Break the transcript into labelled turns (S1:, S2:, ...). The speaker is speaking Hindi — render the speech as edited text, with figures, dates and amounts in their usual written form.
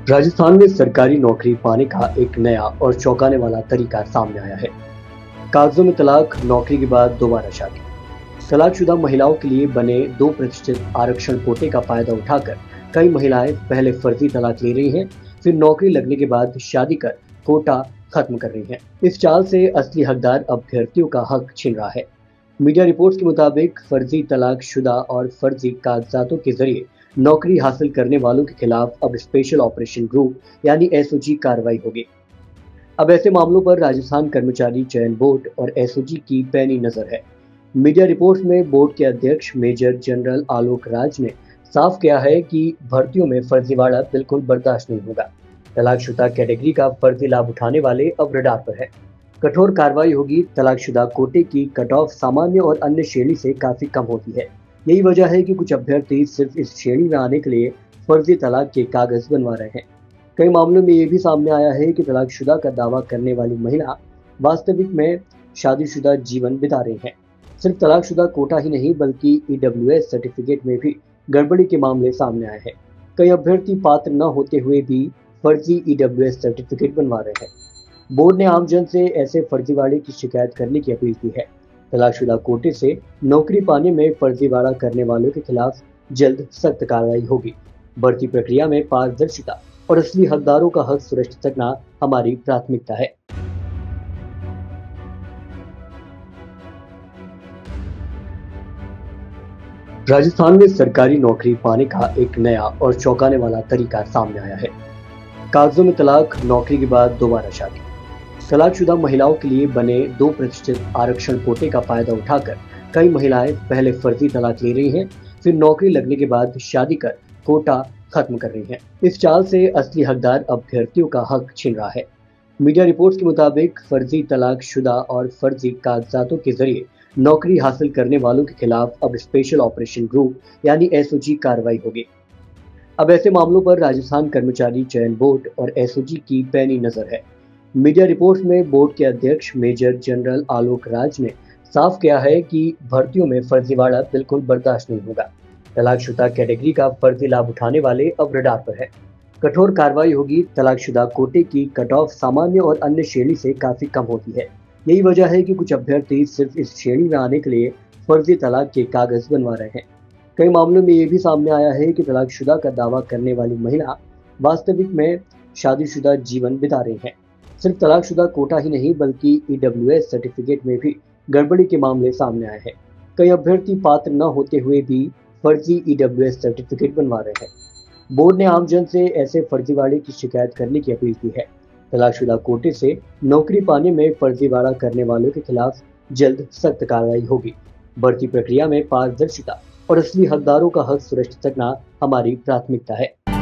S1: राजस्थान में सरकारी नौकरी पाने का एक नया और चौंकाने वाला तरीका सामने आया है। कागजों में तलाक, नौकरी के बाद दोबारा शादी। तलाकशुदा महिलाओं के लिए बने 2% आरक्षण कोटे का फायदा उठाकर कई महिलाएं पहले फर्जी तलाक ले रही हैं, फिर नौकरी लगने के बाद शादी कर कोटा खत्म कर रही हैं। इस चाल से असली हकदार अभ्यर्थियों का हक छीन रहा है। मीडिया रिपोर्ट्स के मुताबिक फर्जी तलाकशुदा और फर्जी कागजातों के जरिए नौकरी हासिल करने वालों के खिलाफ अब स्पेशल ऑपरेशन ग्रुप यानी एसओजी कार्रवाई होगी। अब ऐसे मामलों पर राजस्थान कर्मचारी चयन बोर्ड और एसओजी की पैनी नजर है। मीडिया रिपोर्ट्स में बोर्ड के अध्यक्ष मेजर जनरल आलोक राज ने साफ किया है कि भर्तियों में फर्जीवाड़ा बिल्कुल बर्दाश्त नहीं होगा। तलाकशुदा कैटेगरी का फर्जी लाभ उठाने वाले अब रडार पर है। कठोर कार्रवाई होगी। तलाकशुदा कोटे की कट ऑफ सामान्य और अन्य श्रेणी से काफी कम होती है। यही वजह है कि कुछ अभ्यर्थी सिर्फ इस श्रेणी में आने के लिए फर्जी तलाक के कागज बनवा रहे हैं। कई मामलों में ये भी सामने आया है कि तलाकशुदा का दावा करने वाली महिला वास्तविक में शादीशुदा जीवन बिता रही हैं। सिर्फ तलाकशुदा कोटा ही नहीं बल्कि ईडब्ल्यूएस सर्टिफिकेट में भी गड़बड़ी के मामले सामने आए हैं। कई अभ्यर्थी पात्र न होते हुए भी फर्जी ईडब्ल्यूएस सर्टिफिकेट बनवा रहे हैं। बोर्ड ने आमजन से ऐसे फर्जीवाड़े की शिकायत करने की अपील की है। तलाकशुदा कोटे से नौकरी पाने में फर्जीवाड़ा करने वालों के खिलाफ जल्द सख्त कार्रवाई होगी। भर्ती प्रक्रिया में पारदर्शिता और असली हकदारों का हक सुरक्षित रखना हमारी प्राथमिकता है। राजस्थान में सरकारी नौकरी पाने का एक नया और चौंकाने वाला तरीका सामने आया है। कागजों में तलाक, नौकरी के बाद दोबारा शादी। तलाकशुदा महिलाओं के लिए बने 2% आरक्षण कोटे का फायदा उठाकर कई महिलाएं पहले फर्जी तलाक ले रही हैं, फिर नौकरी लगने के बाद शादी कर कोटा खत्म कर रही हैं। इस चाल से असली हकदार अभ्यर्थियों का हक छीन रहा है। मीडिया रिपोर्ट्स के मुताबिक फर्जी तलाकशुदा और फर्जी कागजातों के जरिए नौकरी हासिल करने वालों के खिलाफ अब स्पेशल ऑपरेशन ग्रुप यानी एसओजी कार्रवाई होगी। अब ऐसे मामलों पर राजस्थान कर्मचारी चयन बोर्ड और एसओजी की पैनी नजर है। मीडिया रिपोर्ट्स में बोर्ड के अध्यक्ष मेजर जनरल आलोक राज ने साफ किया है कि भर्तियों में फर्जीवाड़ा बिल्कुल बर्दाश्त नहीं होगा। तलाकशुदा कैटेगरी का फर्जी लाभ उठाने वाले अब रडार पर है। कठोर कार्रवाई होगी। तलाकशुदा कोटे की कट ऑफ सामान्य और अन्य श्रेणी से काफी कम होती है। यही वजह है कि कुछ अभ्यर्थी सिर्फ इस श्रेणी में आने के लिए फर्जी तलाक के कागज बनवा रहे हैं। कई मामलों में ये भी सामने आया है कि तलाकशुदा का दावा करने वाली महिला वास्तविक में शादीशुदा जीवन बिता रही हैं। सिर्फ तलाकशुदा कोटा ही नहीं बल्कि ईडब्ल्यूएस सर्टिफिकेट में भी गड़बड़ी के मामले सामने आए हैं। कई अभ्यर्थी पात्र न होते हुए भी फर्जी ईडब्ल्यूएस सर्टिफिकेट बनवा रहे हैं। बोर्ड ने आमजन से ऐसे फर्जीवाड़े की शिकायत करने की अपील की है। तलाकशुदा कोटे से नौकरी पाने में फर्जीवाड़ा करने वालों के खिलाफ जल्द सख्त कार्रवाई होगी। भर्ती प्रक्रिया में पारदर्शिता और असली हकदारों का हक सुरक्षित रखना हमारी प्राथमिकता है।